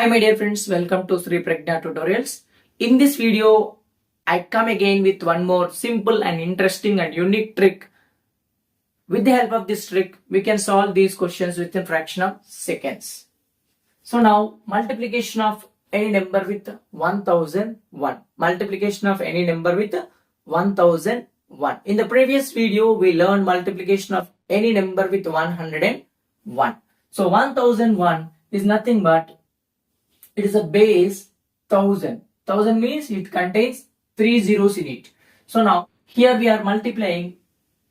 Hi my dear friends, welcome to Sripragna tutorials. In this video, I come again with one more simple and interesting and unique trick. With the help of this trick, we can solve these questions within fraction of seconds. So now, multiplication of any number with 1001. Multiplication of any number with 1001. In the previous video, we learned multiplication of any number with 101. So 1001 is nothing but it is a base 1000. 1000 means it contains 3 zeros in it. So now here we are multiplying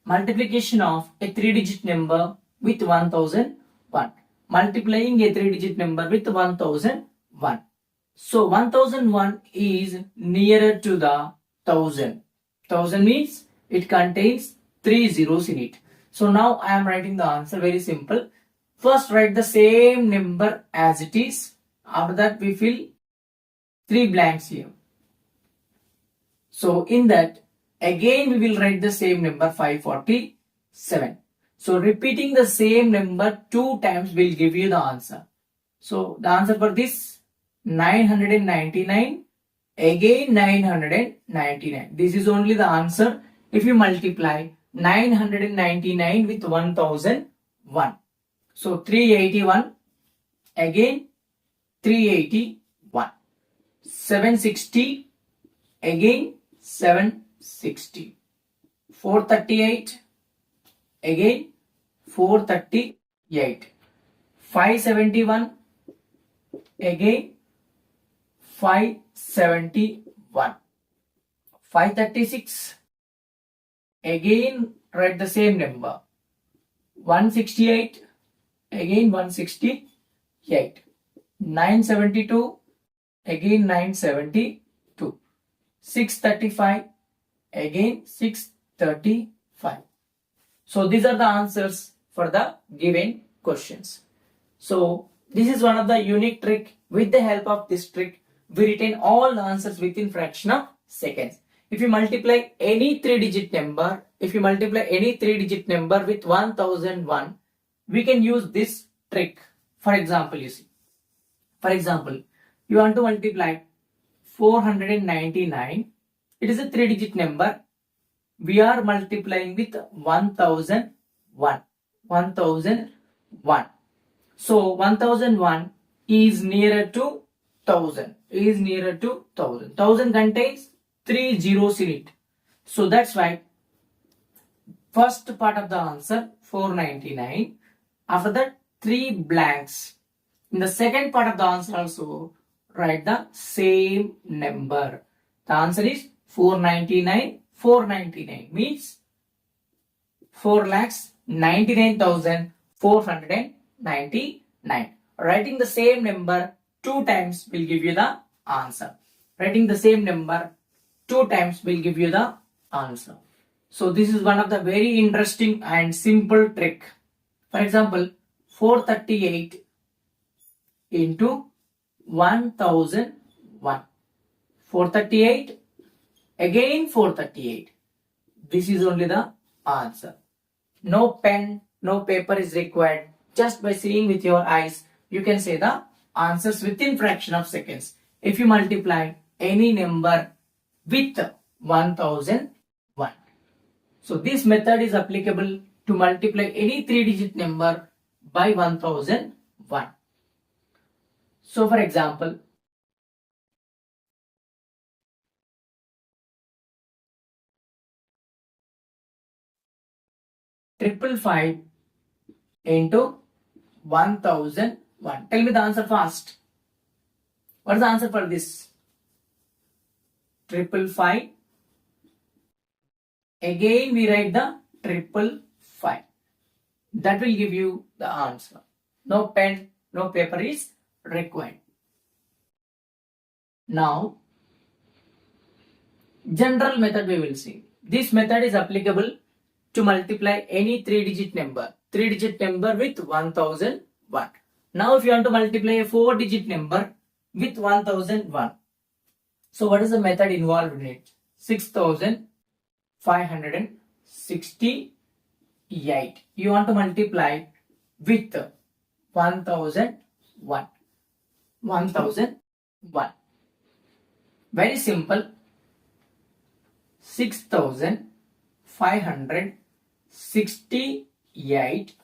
multiplication of a 3-digit number with 1001. Multiplying a 3-digit number with 1001. So 1001 is nearer to the 1000. 1000 means it contains 3 zeros in it. So now I am writing the answer very simple. First write the same number as it is. After that we fill 3 blanks here. So in that again we will write the same number 547. So repeating the same number 2 times will give you the answer. So the answer for this 999, again 999. This is only the answer if you multiply 999 with 1001. So 381, again 381, 760, again 760, 438, again 438, 571, again 571, 536, again write the same number, 168, again 168, 972, again 972, 635, again 635. So these are the answers for the given questions. So this is one of the unique trick. With the help of this trick, we retain all the answers within fraction of seconds. If you multiply any 3-digit number, with 1001, we can use this trick. For example, you want to multiply 499. It is a 3-digit number. We are multiplying with 1001. 1001. So 1001 is nearer to 1000. 1000 contains 3 zeros in it. So that's why first part of the answer 499. After that 3 blanks. In the second part of the answer also write the same number. The answer is 499. 499 means 4,99,499. Writing the same number 2 times will give you the answer. Writing the same number 2 times will give you the answer. So this is one of the very interesting and simple trick. For example, 438 into 1001. 438, again 438. This is only the answer. No pen, no paper is required. Just by seeing with your eyes, you can say the answers within fraction of seconds. If you multiply any number with 1001. So this method is applicable to multiply any 3-digit number by 1001. So for example, triple five into 1001. Tell me the answer fast. What is the answer for this? Triple five. Again we write the triple five. That will give you the answer. No pen, no paper is required. Now, general method we will see. This method is applicable to multiply any 3-digit number. 3-digit number with 1001. Now if you want to multiply a 4-digit number with 1001. So what is the method involved in it? 6568. You want to multiply with 1001. 1001. Very simple. 6568.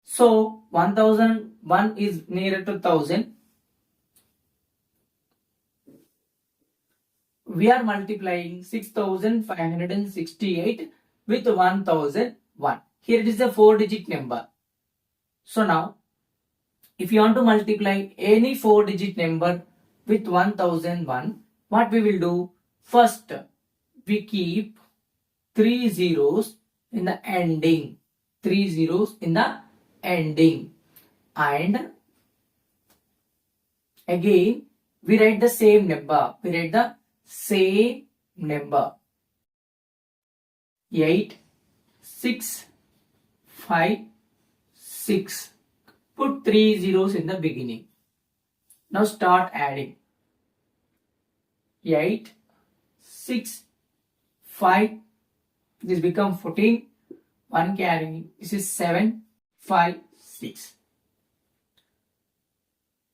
So 1001 is nearer to 1000. We are multiplying 6568 with 1001. Here it is a 4-digit number. So now, if you want to multiply any 4-digit number with 1001, what we will do? First, we keep 3 zeros in the ending. 3 zeros in the ending. And again, we write the same number. We write the same number. 8, 6, 5, 6. Put 3 zeros in the beginning. Now start adding. 8, 6, 5. This become 14. 1 carry. This is 7, 5, 6.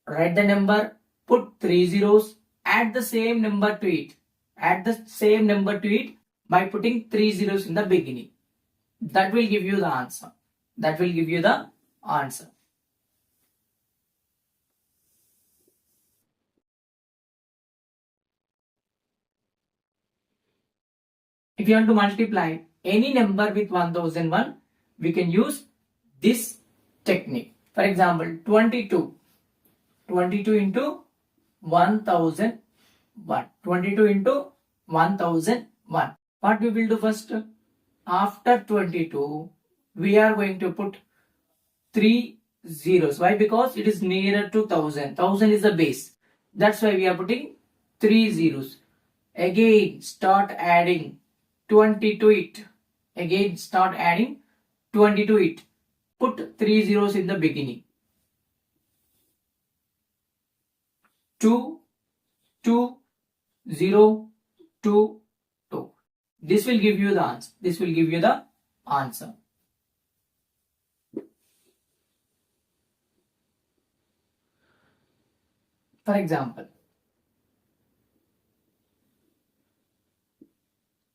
Write the number. Put 3 zeros. Add the same number to it. Add the same number to it by putting 3 zeros in the beginning. That will give you the answer. That will give you the answer. If you want to multiply any number with 1001, we can use this technique. For example, 22. 22 into 1001. 22 into 1001. What we will do first? After 22, we are going to put 3 zeros. Why? Because it is nearer to 1000. 1000 is the base. That's why we are putting 3 zeros. Again, start adding 20 to it. Again, start adding 20 to it. Put 3 zeros in the beginning. 2, 2, 0, 2, 2. This will give you the answer. This will give you the answer. For example,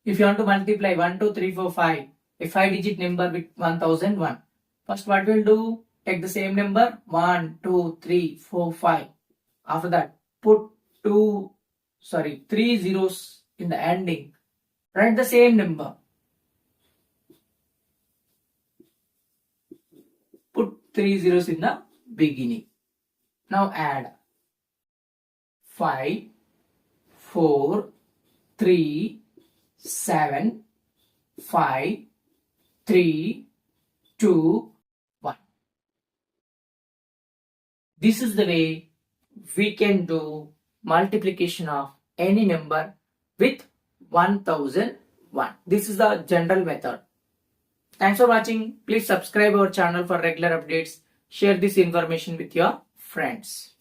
if you want to multiply 1, 2, 3, 4, 5, a 5-digit number with 1001, first what we'll do? Take the same number 1, 2, 3, 4, 5. After that, put 3 zeros in the ending. Write the same number. Put 3 zeros in the beginning. Now add 5, 4, 3, 7, 5, 3, 2, 1. This is the way we can do multiplication of any number with 1001. This is the general method. Thanks for watching. Please subscribe our channel for regular updates. Share this information with your friends.